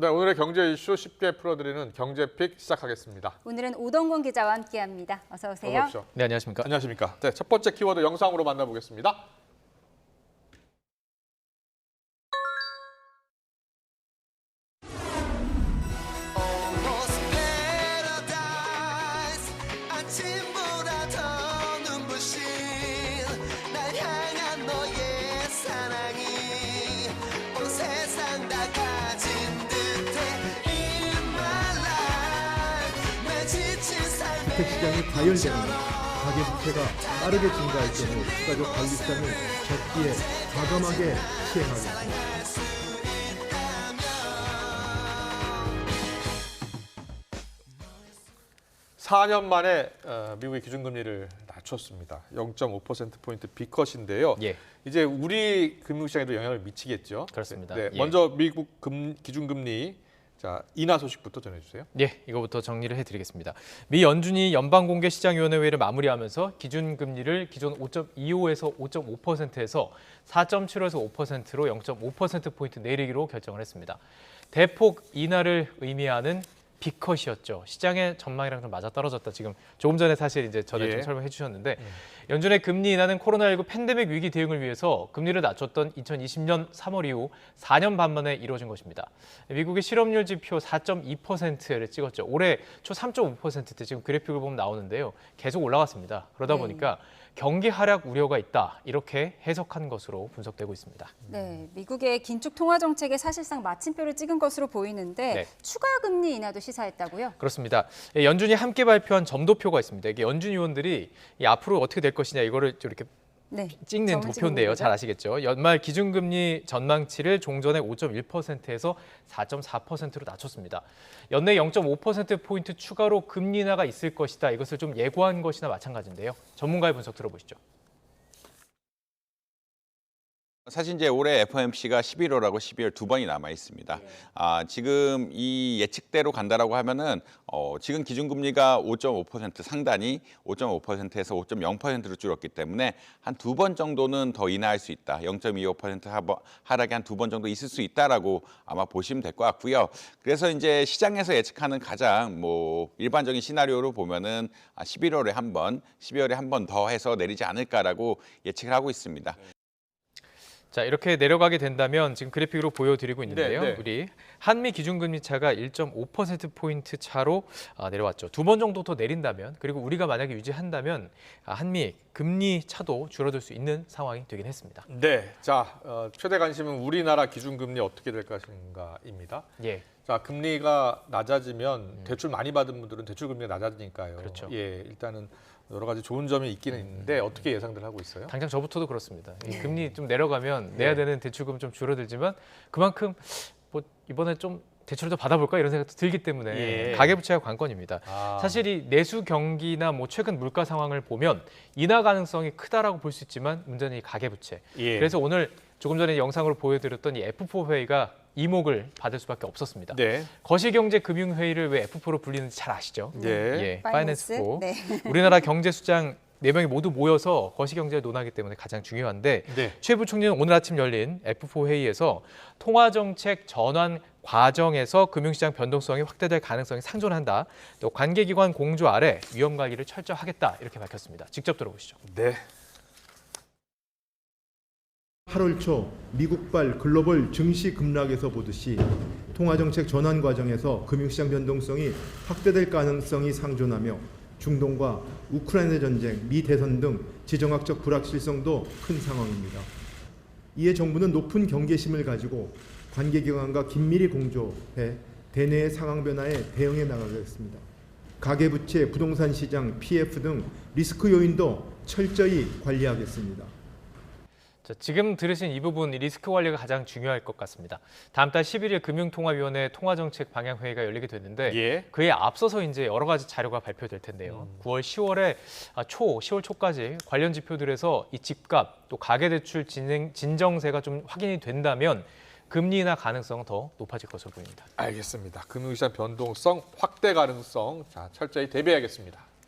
네, 오늘의 경제 이슈 쉽게 풀어드리는 경제픽 시작하겠습니다. 오늘은 오동곤 기자와 함께합니다. 어서 오세요. 네, 안녕하십니까? 안녕하십니까? 네, 첫 번째 키워드 영상으로 만나보겠습니다. 주택시장이 과열되면 가계부채가 빠르게 증가할 경우 추가적 관리성을 적기에 과감하게 시행하겠습니다. (4년) 만에 미국의 기준금리를 낮췄습니다. 0.5%포인트 B컷인데요. 예. 이제 우리 금융시장에도 영향을 미치겠죠. 그렇습니다. 네, 예. 먼저 미국 기준금리 인하 소식부터 전해주세요. 예, 이거부터 정리를 해드리겠습니다. 미 연준이 연방공개시장위원회를 마무리하면서 기준금리를 기존 5.25에서 5.5%에서 4.75에서 5%로 0.5%포인트 내리기로 결정을 했습니다. 대폭 인하를 의미하는 B컷이었죠. 시장의 전망이랑 좀 맞아떨어졌다. 지금 조금 전에 사실 이제 전에 좀 설명해 주셨는데 연준의 금리 인하는 코로나19 팬데믹 위기 대응을 위해서 금리를 낮췄던 2020년 3월 이후 4년 반 만에 이루어진 것입니다. 미국의 실업률 지표 4.2%를 찍었죠. 올해 초 3.5%대 지금 그래픽을 보면 나오는데요. 계속 올라갔습니다. 그러다 보니까 경기 하락 우려가 있다. 이렇게 해석한 것으로 분석되고 있습니다. 네, 미국의 긴축 통화 정책에 사실상 마침표를 찍은 것으로 보이는데 추가 금리 인하도 시사했다고요? 그렇습니다. 연준이 함께 발표한 점도표가 있습니다. 이게 연준 위원들이 앞으로 어떻게 될 것이냐 이거를 이렇게 찍는 도표인데요. 잘 아시겠죠? 연말 기준금리 전망치를 종전의 5.1%에서 4.4%로 낮췄습니다. 연내 0.5%포인트 추가로 금리 인하가 있을 것이다. 이것을 좀 예고한 것이나 마찬가지인데요. 전문가의 분석 들어보시죠. 사실 이제 올해 FOMC가 11월하고 12월 두 번이 남아 있습니다. 지금 이 예측대로 간다라고 하면은 지금 기준금리가 5.5% 상단이 5.5%에서 5.0%로 줄었기 때문에 한 두 번 정도는 더 인하할 수 있다. 0.25% 하락이 한 두 번 정도 있을 수 있다라고 아마 보시면 될 것 같고요. 그래서 이제 시장에서 예측하는 가장 일반적인 시나리오로 보면은 11월에 한 번, 12월에 한 번 더 해서 내리지 않을까라고 예측을 하고 있습니다. 자, 이렇게 내려가게 된다면 지금 그래픽으로 보여드리고 있는데요. 우리 한미 기준금리 차가 1.5%포인트 차로 내려왔죠. 두 번 정도 더 내린다면, 그리고 우리가 만약에 유지한다면 한미 금리 차도 줄어들 수 있는 상황이 되긴 했습니다. 네, 최대 관심은 우리나라 기준금리 어떻게 될 것인가입니다. 예. 금리가 낮아지면 대출 많이 받은 분들은 대출 금리가 낮아지니까요. 그렇죠. 예, 일단은 여러 가지 좋은 점이 있기는 있는데 어떻게 예상들 하고 있어요? 당장 저부터도 그렇습니다. 이 금리 좀 내려가면 내야 되는 대출금 좀 줄어들지만 그만큼 이번에 좀 대출을 더 받아볼까 이런 생각도 들기 때문에 가계부채가 관건입니다. 사실 이 내수 경기나 최근 물가 상황을 보면 인하 가능성이 크다라고 볼 수 있지만 문제는 이 가계부채. 그래서 오늘 조금 전에 영상으로 보여드렸던 이 F4 회의가 이목을 받을 수밖에 없었습니다. 거시경제금융회의를 왜 F4로 불리는지 잘 아시죠? 파이낸스 4. 우리나라 경제수장 4명이 모두 모여서 거시경제를 논하기 때문에 가장 중요한데 최 부총리는 오늘 아침 열린 F4 회의에서 통화정책 전환 과정에서 금융시장 변동성이 확대될 가능성이 상존한다. 또 관계기관 공조 아래 위험 관리를 철저하겠다 이렇게 밝혔습니다. 직접 들어보시죠. 8월 초 미국발 글로벌 증시 급락에서 보듯이 통화정책 전환 과정에서 금융시장 변동성이 확대될 가능성이 상존하며 중동과 우크라이나 전쟁, 미 대선 등 지정학적 불확실성도 큰 상황입니다. 이에 정부는 높은 경계심을 가지고 관계기관과 긴밀히 공조해 대내의 상황 변화에 대응해 나가겠습니다. 가계부채, 부동산 시장, PF 등 리스크 요인도 철저히 관리하겠습니다. 지금 들으신 이 부분 리스크 관리가 가장 중요할 것 같습니다. 다음 달 11일 금융통화위원회 통화정책 방향회의가 열리게 됐는데 그에 앞서서 이제 여러 가지 자료가 발표될 텐데요. 10월 초까지 관련 지표들에서 이 집값 또 가계대출 진정세가 좀 확인이 된다면 금리 인하 가능성은 더 높아질 것으로 보입니다. 알겠습니다. 금융시장 변동성 확대 가능성 철저히 대비해야겠습니다.